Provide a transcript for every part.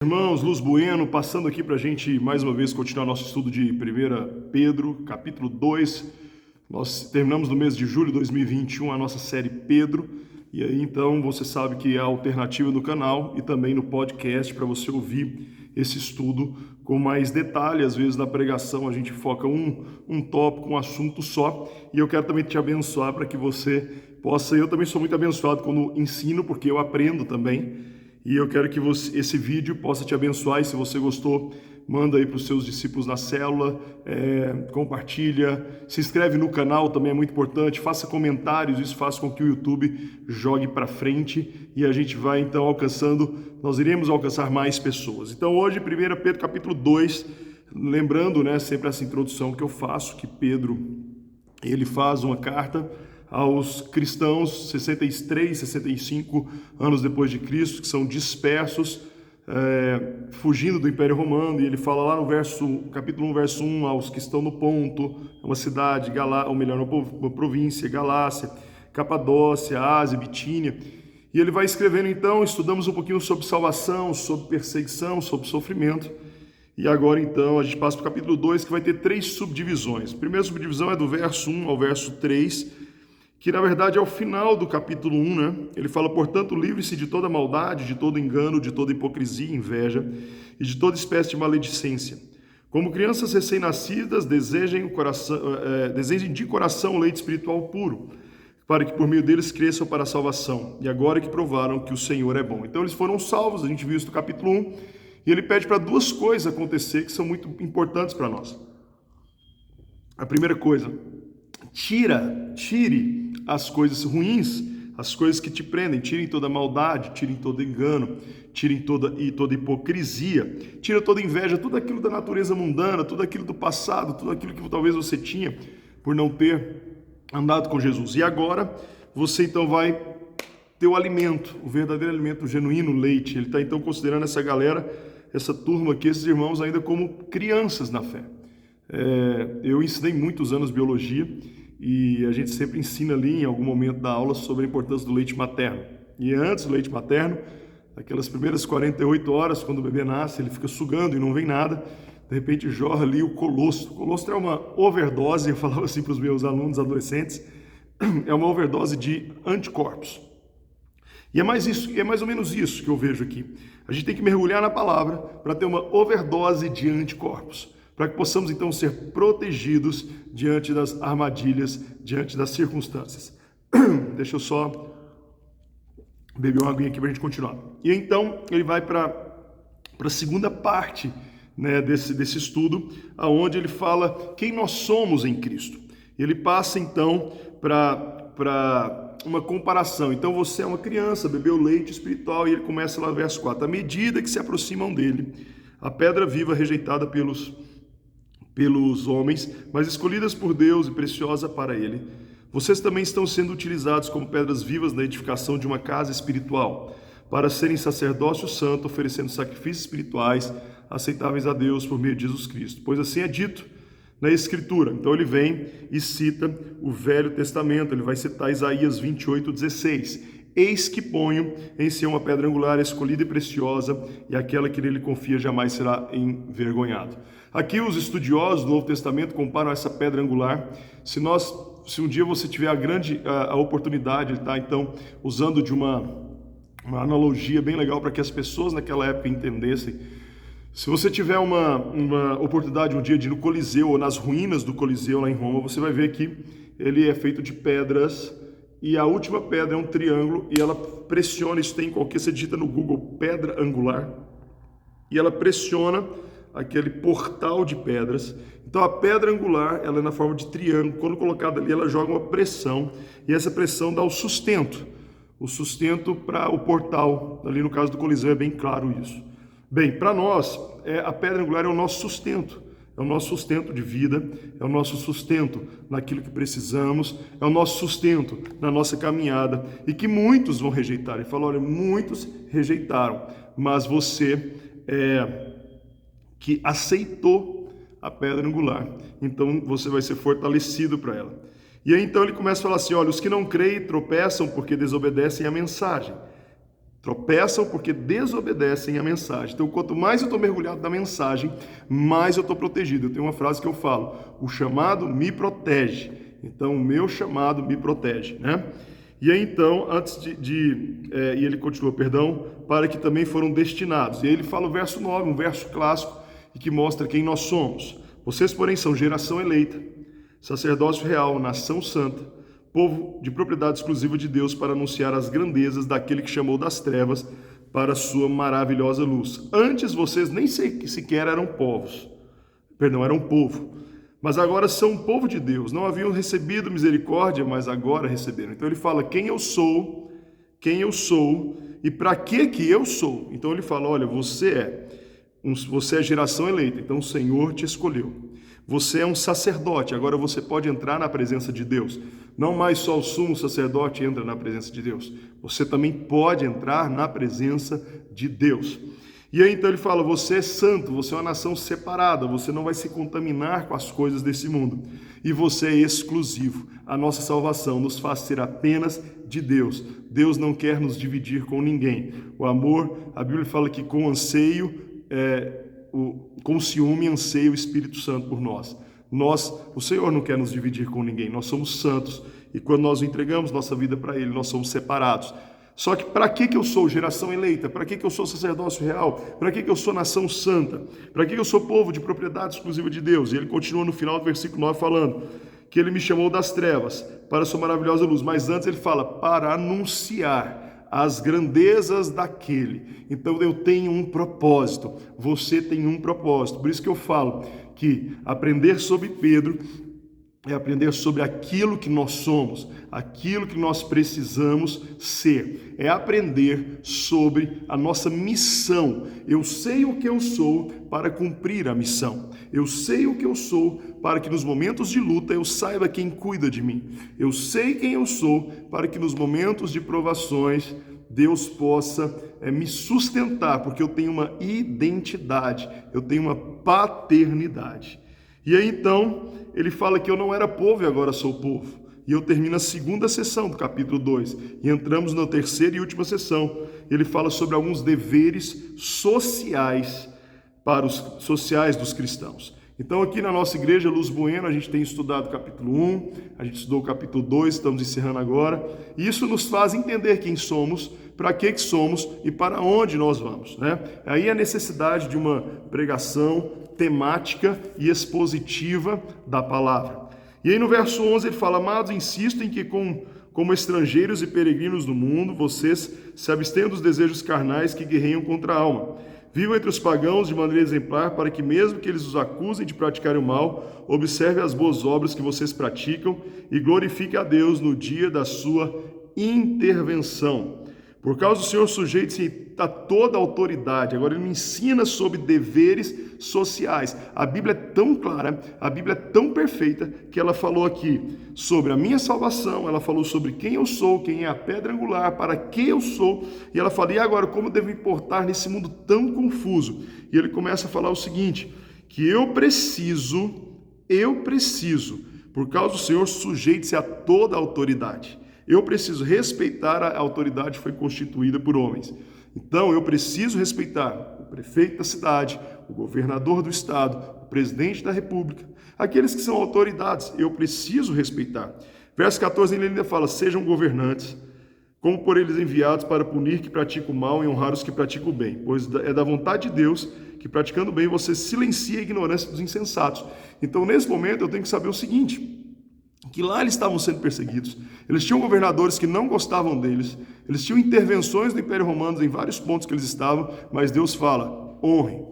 Irmãos, Luz Bueno, passando aqui para a gente mais uma vez continuar nosso estudo de 1 Pedro, capítulo 2. Nós terminamos no mês de julho de 2021 a nossa série Pedro, e aí então você sabe que há alternativa no canal e também no podcast para você ouvir esse estudo com mais detalhe. Às vezes na pregação a gente foca um tópico, um assunto só, e eu quero também te abençoar para que você possa. Eu também sou muito abençoado quando ensino, porque eu aprendo também. E eu quero que esse vídeo possa te abençoar, e se você gostou, manda aí para os seus discípulos na célula, compartilha, se inscreve no canal, também é muito importante, faça comentários, isso faz com que o YouTube jogue para frente e a gente vai então nós iremos alcançar mais pessoas. Então hoje, 1 Pedro capítulo 2, lembrando, sempre essa introdução que eu faço, que Pedro, ele faz uma carta aos cristãos 63, 65 anos depois de Cristo, que são dispersos, fugindo do Império Romano, e ele fala lá no capítulo 1, verso 1, aos que estão no Ponto, uma cidade, ou melhor, uma província, Galácia, Capadócia, Ásia, Bitínia, e ele vai escrevendo então, estudamos um pouquinho sobre salvação, sobre perseguição, sobre sofrimento, e agora então a gente passa para o capítulo 2, que vai ter 3 subdivisões. A primeira subdivisão é do verso 1 ao verso 3, que na verdade é o final do capítulo 1, Ele fala, portanto, livre-se de toda maldade, de todo engano, de toda hipocrisia, inveja e de toda espécie de maledicência. Como crianças recém-nascidas, desejem de coração o leite espiritual puro, para que por meio deles cresçam para a salvação. E agora que provaram que o Senhor é bom. Então eles foram salvos, a gente viu isso no capítulo 1, e ele pede para 2 coisas acontecer que são muito importantes para nós. A primeira coisa, tire as coisas ruins, as coisas que te prendem, tirem toda maldade, tirem todo engano, tirem toda hipocrisia, tira toda inveja, tudo aquilo da natureza mundana, tudo aquilo do passado, tudo aquilo que talvez você tinha por não ter andado com Jesus. E agora você então vai ter o alimento, o verdadeiro alimento, o genuíno leite. Ele está então considerando essa galera, essa turma aqui, esses irmãos ainda como crianças na fé. Eu ensinei muitos anos biologia, e a gente sempre ensina ali em algum momento da aula sobre a importância do leite materno. E antes do leite materno, aquelas primeiras 48 horas, quando o bebê nasce, ele fica sugando e não vem nada, de repente jorra ali o colostro. O colostro é uma overdose, eu falava assim para os meus alunos adolescentes, é uma overdose de anticorpos. E é mais ou menos isso que eu vejo aqui. A gente tem que mergulhar na palavra para ter uma overdose de anticorpos, para que possamos então ser protegidos diante das armadilhas, diante das circunstâncias. Deixa eu só beber uma aguinha aqui para a gente continuar. E então ele vai para a segunda parte, desse estudo, aonde ele fala quem nós somos em Cristo. Ele passa então para uma comparação. Então você é uma criança, bebeu leite espiritual, e ele começa lá no verso 4. À medida que se aproximam dele, a pedra viva rejeitada pelos homens, mas escolhidas por Deus e preciosa para Ele, vocês também estão sendo utilizados como pedras vivas na edificação de uma casa espiritual, para serem sacerdócio santo, oferecendo sacrifícios espirituais aceitáveis a Deus por meio de Jesus Cristo. Pois assim é dito na Escritura. Então ele vem e cita o Velho Testamento, ele vai citar Isaías 28:16. Eis que ponho em si uma pedra angular escolhida e preciosa, e aquela que nele confia jamais será envergonhado. Aqui os estudiosos do Novo Testamento comparam essa pedra angular. Se um dia você tiver a oportunidade, ele está então usando de uma analogia bem legal para que as pessoas naquela época entendessem. Se você tiver uma oportunidade um dia de ir no Coliseu ou nas ruínas do Coliseu lá em Roma, você vai ver que ele é feito de pedras, e a última pedra é um triângulo, e ela pressiona, isso tem você digita no Google pedra angular, e ela pressiona aquele portal de pedras. Então a pedra angular, ela é na forma de triângulo, quando colocada ali ela joga uma pressão, e essa pressão dá o sustento para o portal. Ali no caso do Coliseu é bem claro isso. Bem, para nós, a pedra angular é o nosso sustento, é o nosso sustento de vida, é o nosso sustento naquilo que precisamos, é o nosso sustento na nossa caminhada, e que muitos vão rejeitar. Ele fala, olha, muitos rejeitaram, mas você que aceitou a pedra angular, então você vai ser fortalecido para ela. E aí então ele começa a falar assim, olha, os que não creem tropeçam porque desobedecem à mensagem. Tropeçam porque desobedecem a mensagem. Então, quanto mais eu estou mergulhado na mensagem, mais eu estou protegido. Eu tenho uma frase que eu falo: o chamado me protege. Então, o meu chamado me protege, né? E aí, então, e ele continua, para que também foram destinados. E aí ele fala o verso 9, um verso clássico, e que mostra quem nós somos. Vocês, porém, são geração eleita, sacerdócio real, nação santa, povo de propriedade exclusiva de Deus, para anunciar as grandezas daquele que chamou das trevas para a sua maravilhosa luz. Antes vocês nem sequer eram eram povo, mas agora são um povo de Deus. Não haviam recebido misericórdia, mas agora receberam. Então ele fala quem eu sou e para que eu sou. Então ele fala, olha, você é geração eleita, então o Senhor te escolheu. Você é um sacerdote, agora você pode entrar na presença de Deus. Não mais só o sumo sacerdote entra na presença de Deus. Você também pode entrar na presença de Deus. E aí então ele fala, você é santo, você é uma nação separada, você não vai se contaminar com as coisas desse mundo. E você é exclusivo. A nossa salvação nos faz ser apenas de Deus. Deus não quer nos dividir com ninguém. O amor, a Bíblia fala que com anseio, com ciúme anseia o Espírito Santo por nós. O Senhor não quer nos dividir com ninguém, nós somos santos, e quando nós entregamos nossa vida para Ele, nós somos separados. Só que para que eu sou geração eleita? Para que eu sou sacerdócio real? Para que eu sou nação santa? Para que eu sou povo de propriedade exclusiva de Deus? E ele continua no final do versículo 9 falando que Ele me chamou das trevas para a sua maravilhosa luz. Mas antes ele fala, para anunciar as grandezas daquele. Então eu tenho um propósito, você tem um propósito. Por isso que eu falo que aprender sobre Pedro é aprender sobre aquilo que nós somos, aquilo que nós precisamos ser. É aprender sobre a nossa missão. Eu sei o que eu sou para cumprir a missão. Eu sei o que eu sou para que nos momentos de luta eu saiba quem cuida de mim. Eu sei quem eu sou para que nos momentos de provações Deus possa me sustentar, porque eu tenho uma identidade, eu tenho uma paternidade. E aí então, ele fala que eu não era povo e agora sou povo. E eu termino a segunda sessão do capítulo 2. E entramos na terceira e última sessão. Ele fala sobre alguns deveres sociais dos cristãos. Então aqui na nossa igreja Luz Bueno, a gente tem estudado o capítulo 1, a gente estudou o capítulo 2, estamos encerrando agora. E isso nos faz entender quem somos, para que somos e para onde nós vamos, né? Aí a necessidade de uma pregação temática e expositiva da palavra. E aí no verso 11 ele fala, amados, insisto em que como estrangeiros e peregrinos no mundo, vocês se abstenham dos desejos carnais que guerreiam contra a alma. Vivam entre os pagãos de maneira exemplar, para que mesmo que eles os acusem de praticarem o mal, observe as boas obras que vocês praticam e glorifique a Deus no dia da sua intervenção. Por causa do Senhor, sujeite-se a toda a autoridade. Agora ele me ensina sobre deveres sociais. A Bíblia é tão clara, a Bíblia é tão perfeita, que ela falou aqui sobre a minha salvação, ela falou sobre quem eu sou, quem é a pedra angular, para que eu sou, e ela fala, e agora, como eu devo me portar nesse mundo tão confuso? E ele começa a falar o seguinte, que eu preciso, por causa do Senhor, sujeite-se a toda a autoridade. Eu preciso respeitar a autoridade que foi constituída por homens. Então, eu preciso respeitar o prefeito da cidade, o governador do estado, o presidente da república, aqueles que são autoridades, eu preciso respeitar. Verso 14, ele ainda fala, sejam governantes, como por eles enviados para punir que praticam o mal e honrar os que praticam o bem, pois é da vontade de Deus que praticando o bem você silencia a ignorância dos insensatos. Então, nesse momento, eu tenho que saber o seguinte, que lá eles estavam sendo perseguidos, eles tinham governadores que não gostavam deles, eles tinham intervenções do Império Romano em vários pontos que eles estavam, mas Deus fala, honrem,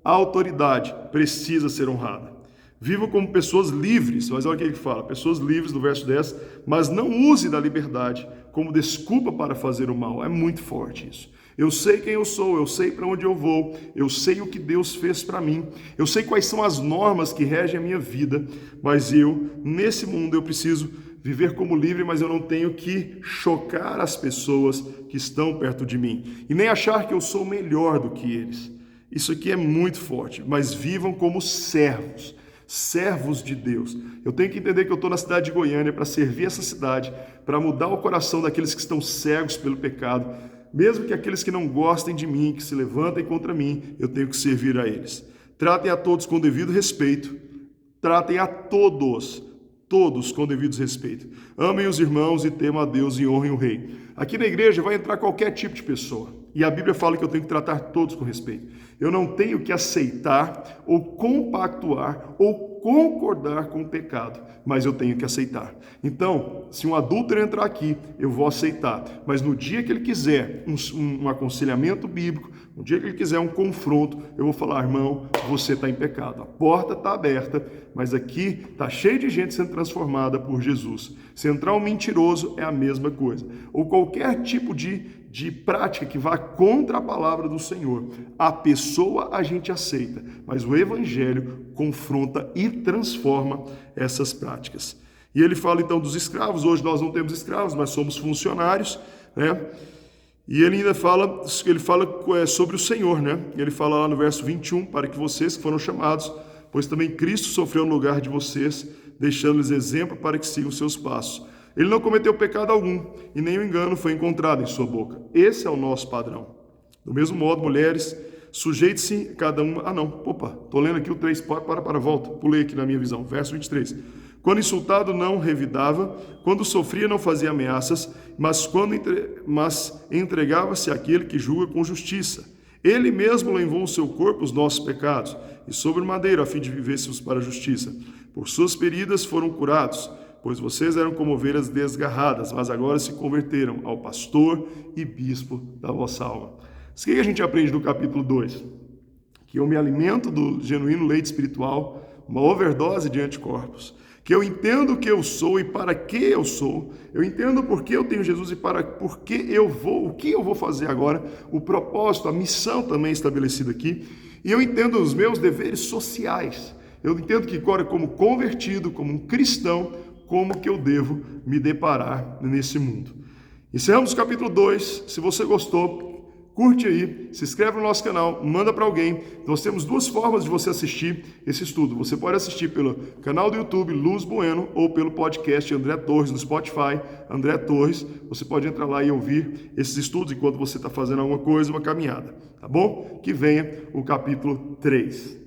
a autoridade precisa ser honrada. Vivam como pessoas livres, mas olha o que ele fala, pessoas livres no verso 10, mas não use da liberdade como desculpa para fazer o mal. É muito forte isso. Eu sei quem eu sou, eu sei para onde eu vou, eu sei o que Deus fez para mim, eu sei quais são as normas que regem a minha vida, mas nesse mundo, eu preciso viver como livre, mas eu não tenho que chocar as pessoas que estão perto de mim, e nem achar que eu sou melhor do que eles. Isso aqui é muito forte, mas vivam como servos de Deus. Eu tenho que entender que eu estou na cidade de Goiânia para servir essa cidade, para mudar o coração daqueles que estão cegos pelo pecado, Mesmo que aqueles que não gostem de mim, que se levantem contra mim, eu tenho que servir a eles. Tratem a todos com devido respeito. Tratem a todos com devido respeito. Amem os irmãos e temam a Deus e honrem o rei. Aqui na igreja vai entrar qualquer tipo de pessoa. E a Bíblia fala que eu tenho que tratar todos com respeito. Eu não tenho que aceitar ou compactuar ou concordar com o pecado, mas eu tenho que aceitar. Então, se um adúltero entrar aqui, eu vou aceitar. Mas no dia que ele quiser um aconselhamento bíblico, no dia que ele quiser um confronto, eu vou falar, irmão, você está em pecado. A porta está aberta, mas aqui está cheio de gente sendo transformada por Jesus. Se entrar um mentiroso, é a mesma coisa. Ou qualquer tipo de prática que vá contra a palavra do Senhor. A pessoa a gente aceita, mas o Evangelho confronta e transforma essas práticas. E ele fala então dos escravos. Hoje nós não temos escravos, mas somos funcionários, né? E ele ainda fala sobre o Senhor, né? Ele fala lá no verso 21, para que vocês que foram chamados, pois também Cristo sofreu no lugar de vocês, deixando-lhes exemplo para que sigam seus passos. Ele não cometeu pecado algum, e nenhum engano foi encontrado em sua boca. Esse é o nosso padrão. Do mesmo modo, mulheres, sujeite-se cada uma... Estou lendo aqui o 3, volta, pulei aqui na minha visão, verso 23. Quando insultado, não revidava, quando sofria, não fazia ameaças, mas entregava-se àquele que julga com justiça. Ele mesmo levou o seu corpo os nossos pecados, e sobre o madeiro, a fim de vivêssemos para a justiça. Por suas feridas foram curados, pois vocês eram como ovelhas desgarradas, mas agora se converteram ao pastor e bispo da vossa alma. O que a gente aprende no capítulo 2? Que eu me alimento do genuíno leite espiritual, uma overdose de anticorpos. Que eu entendo o que eu sou e para que eu sou. Eu entendo por que eu tenho Jesus e por que eu vou, o que eu vou fazer agora, o propósito, a missão também estabelecida aqui. E eu entendo os meus deveres sociais. Eu entendo que agora, como convertido, como um cristão, como que eu devo me deparar nesse mundo. Encerramos o capítulo 2. Se você gostou, curte aí, se inscreve no nosso canal, manda para alguém. Nós temos duas formas de você assistir esse estudo. Você pode assistir pelo canal do YouTube Luz Bueno ou pelo podcast André Torres no Spotify, André Torres. Você pode entrar lá e ouvir esses estudos enquanto você está fazendo alguma coisa, uma caminhada, tá bom? Que venha o capítulo 3.